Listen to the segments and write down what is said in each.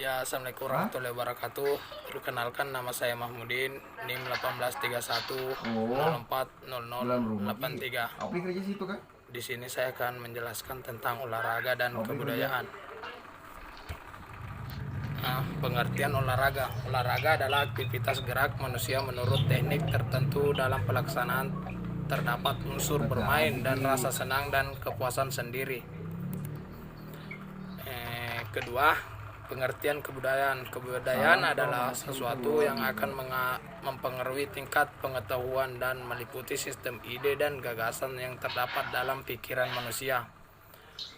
Ya, assalamualaikum warahmatullahi wabarakatuh. Perkenalkan, nama saya Mahmudin, NIM 1831 040083. Apa kerja situ kan? Di sini saya akan menjelaskan tentang olahraga dan kebudayaan. Pengertian olahraga. Olahraga adalah aktivitas gerak manusia menurut teknik tertentu. Dalam pelaksanaan terdapat unsur bermain dan rasa senang dan kepuasan sendiri. Kedua, pengertian kebudayaan. Kebudayaan adalah sesuatu yang akan mempengaruhi tingkat pengetahuan dan meliputi sistem ide dan gagasan yang terdapat dalam pikiran manusia.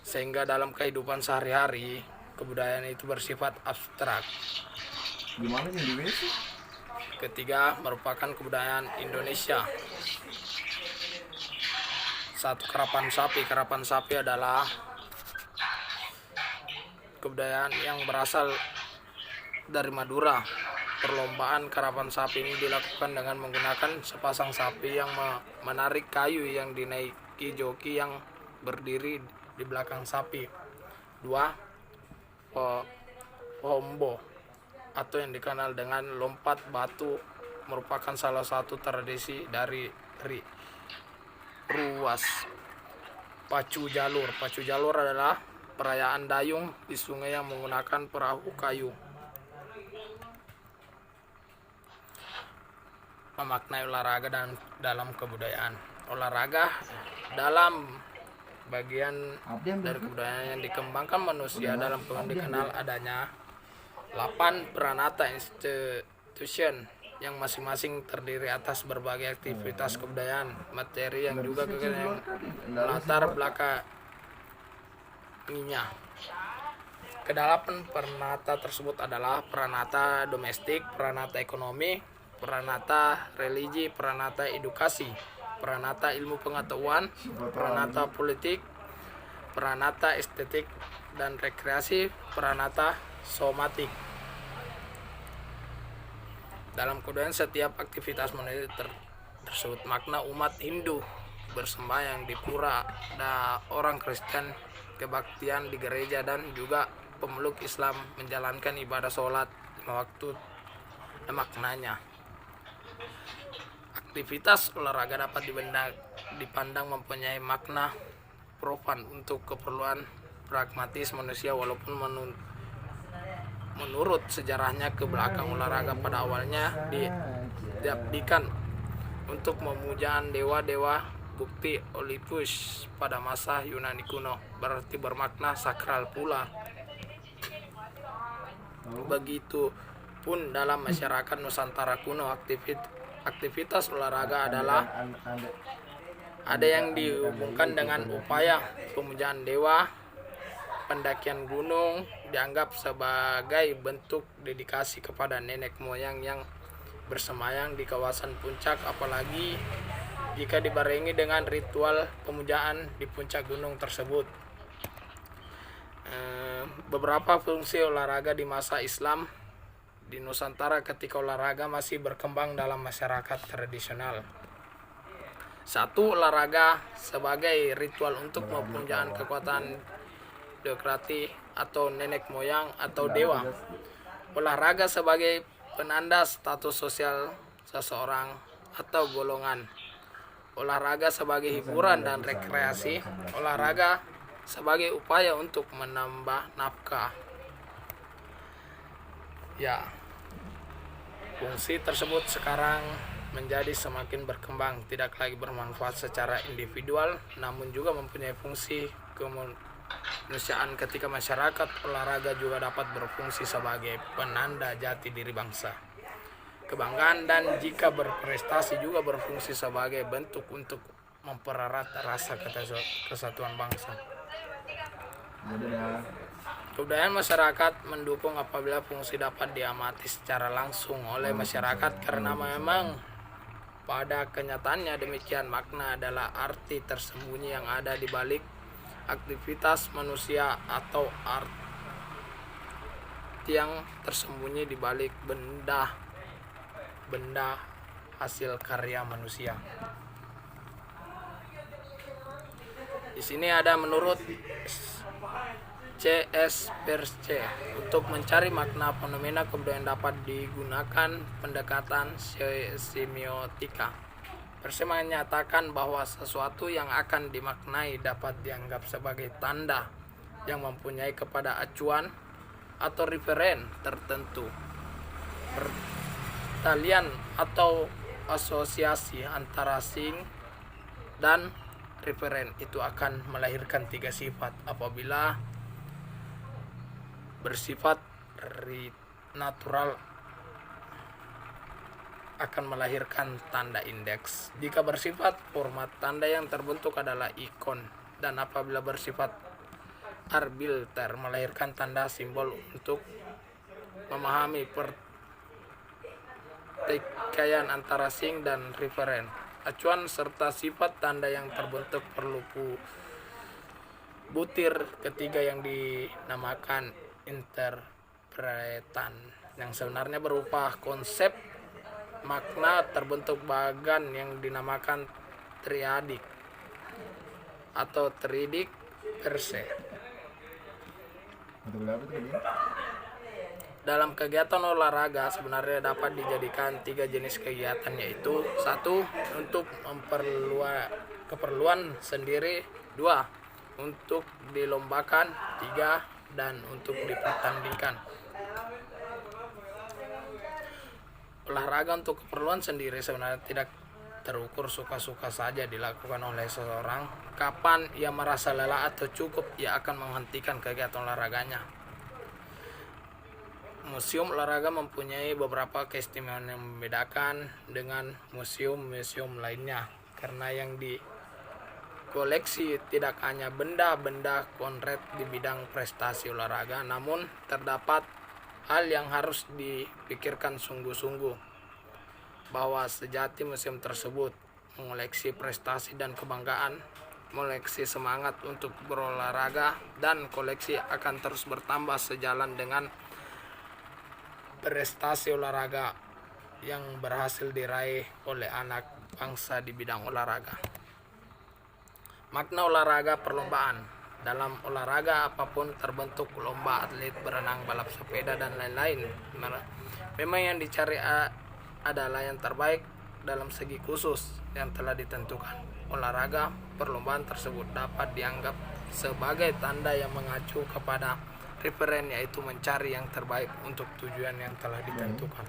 Sehingga dalam kehidupan sehari-hari, kebudayaan itu bersifat abstrak. Gimana sih di WC? Ketiga, merupakan kebudayaan Indonesia. Satu, karapan sapi. Karapan sapi adalah kebudayaan yang berasal dari Madura. Perlombaan karapan sapi ini dilakukan dengan menggunakan sepasang sapi yang menarik kayu yang dinaiki joki yang berdiri di belakang sapi. Dua, Pohombo atau yang dikenal dengan lompat batu merupakan salah satu tradisi dari Ruas. Pacu jalur. Pacu jalur adalah perayaan dayung di sungai yang menggunakan perahu kayu. Memaknai olahraga dan dalam kebudayaan. Olahraga dalam bagian dari kebudayaan yang dikembangkan manusia dalam dikenal adanya 8 Pranata Institution yang masing-masing terdiri atas berbagai aktivitas kebudayaan, materi yang juga latar belakangnya. Kedalapan pranata tersebut adalah pranata domestik, pranata ekonomi, pranata religi, pranata edukasi, pranata ilmu pengetahuan, pranata politik, pranata estetik dan rekreasi, pranata somatik. Dalam kebudayaan, setiap aktivitas manusia tersebut makna umat Hindu bersembahyang di pura, orang Kristen kebaktian di gereja, dan juga pemeluk Islam menjalankan ibadah sholat 5 waktu dan maknanya. Aktivitas olahraga dapat dipandang mempunyai makna profan untuk keperluan pragmatis manusia, walaupun menurut sejarahnya ke belakang olahraga pada awalnya diabdikan untuk memujaan dewa-dewa. Bukti Olympus pada masa Yunani kuno berarti bermakna sakral pula. Begitu pun dalam masyarakat Nusantara kuno, aktivitas olahraga adalah ada yang dihubungkan dengan upaya pemujaan dewa. Pendakian gunung dianggap sebagai bentuk dedikasi kepada nenek moyang yang bersemayam di kawasan puncak, apalagi jika dibarengi dengan ritual pemujaan di puncak gunung tersebut. Beberapa fungsi olahraga di masa Islam di Nusantara ketika olahraga masih berkembang dalam masyarakat tradisional. Satu, olahraga sebagai ritual untuk pemujaan kekuatan deokrati atau nenek moyang atau dewa. Olahraga sebagai penanda status sosial seseorang atau golongan. Olahraga sebagai hiburan dan rekreasi. Olahraga sebagai upaya untuk menambah nafkah. Ya, fungsi tersebut sekarang menjadi semakin berkembang, tidak lagi bermanfaat secara individual, namun juga mempunyai fungsi kemanusiaan. Ketika masyarakat, olahraga juga dapat berfungsi sebagai penanda jati diri bangsa, kebanggaan, dan jika berprestasi juga berfungsi sebagai bentuk untuk mempererat rasa kesatuan bangsa. Kebudayaan masyarakat mendukung apabila fungsi dapat diamati secara langsung oleh masyarakat, karena memang pada kenyataannya demikian. Makna adalah arti tersembunyi yang ada di balik aktivitas manusia atau arti yang tersembunyi di balik benda hasil karya manusia. Di sini ada menurut CS Perce untuk mencari makna fenomena kebudayaan dapat digunakan pendekatan semiotika. Perse menyatakan bahwa sesuatu yang akan dimaknai dapat dianggap sebagai tanda yang mempunyai kepada acuan atau referen tertentu. Pertalian atau asosiasi antara sing dan referen itu akan melahirkan tiga sifat. Apabila bersifat natural akan melahirkan tanda indeks. Jika bersifat format, tanda yang terbentuk adalah ikon, dan apabila bersifat arbitrary melahirkan tanda simbol. Untuk memahami pertikaian antara sing dan referen, acuan serta sifat tanda yang terbentuk perlu butir ketiga yang dinamakan interpretan, yang sebenarnya berupa konsep makna terbentuk bagan yang dinamakan triadik atau triadik perse. Dalam kegiatan olahraga sebenarnya dapat dijadikan tiga jenis kegiatan, yaitu 1. Untuk keperluan sendiri, 2. Untuk dilombakan, 3. Dan untuk dipertandingkan. Olahraga untuk keperluan sendiri sebenarnya tidak terukur, suka-suka saja dilakukan oleh seseorang. Kapan ia merasa lelah atau cukup, ia akan menghentikan kegiatan olahraganya. Museum olahraga mempunyai beberapa keistimewaan yang membedakan dengan museum-museum lainnya, karena yang koleksi tidak hanya benda-benda konkret di bidang prestasi olahraga, namun terdapat hal yang harus dipikirkan sungguh-sungguh, bahwa sejati museum tersebut mengoleksi prestasi dan kebanggaan, mengoleksi semangat untuk berolahraga, dan koleksi akan terus bertambah sejalan dengan prestasi olahraga yang berhasil diraih oleh anak bangsa di bidang olahraga. Makna olahraga perlombaan. Dalam olahraga apapun terbentuk lomba, atlet, berenang, balap sepeda, dan lain-lain, memang yang dicari adalah yang terbaik dalam segi khusus yang telah ditentukan. Olahraga perlombaan tersebut dapat dianggap sebagai tanda yang mengacu kepada referen, yaitu mencari yang terbaik untuk tujuan yang telah ditentukan.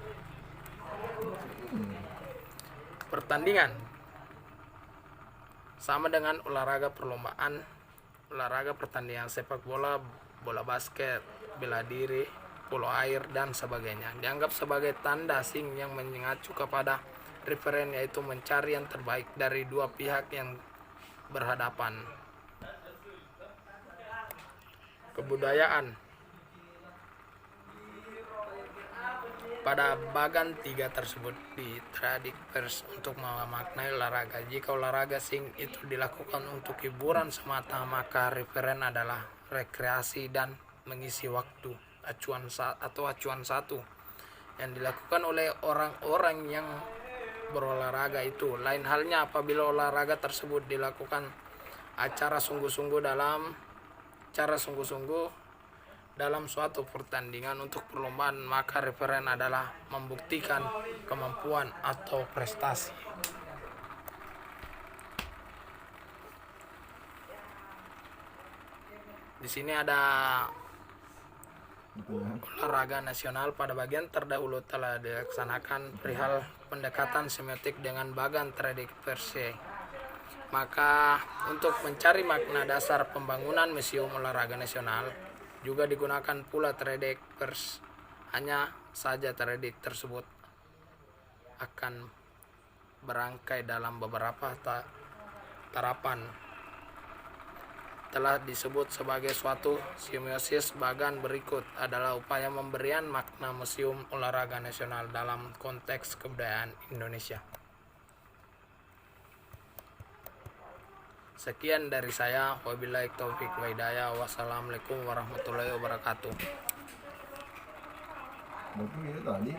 Pertandingan sama dengan olahraga perlombaan. Olahraga pertandingan sepak bola, bola basket, bela diri, polo air, dan sebagainya dianggap sebagai tanda sing yang mengacu kepada referen, yaitu mencari yang terbaik dari dua pihak yang berhadapan. Kebudayaan. Pada bagan tiga tersebut di tradik pers untuk memaknai olahraga. Jika olahraga sing itu dilakukan untuk hiburan semata, maka referen adalah rekreasi dan mengisi waktu. Acuan satu yang dilakukan oleh orang-orang yang berolahraga itu. Lain halnya apabila olahraga tersebut dilakukan cara sungguh-sungguh dalam suatu pertandingan untuk perlombaan, maka referen adalah membuktikan kemampuan atau prestasi. Di sini ada olahraga nasional. Pada bagian terdahulu telah dilaksanakan perihal pendekatan semiotik dengan bagan tradik perse. Maka untuk mencari makna dasar pembangunan museum olahraga nasional juga digunakan pula tradik pers. Hanya saja tradik tersebut akan berangkai dalam beberapa tarapan. Telah disebut sebagai suatu semiosis. Bagan berikut adalah upaya memberian makna museum olahraga nasional dalam konteks kebudayaan Indonesia. Sekian dari saya, wabillahi taufik wa hidayah, wassalamualaikum warahmatullahi wabarakatuh. Berarti itu tadi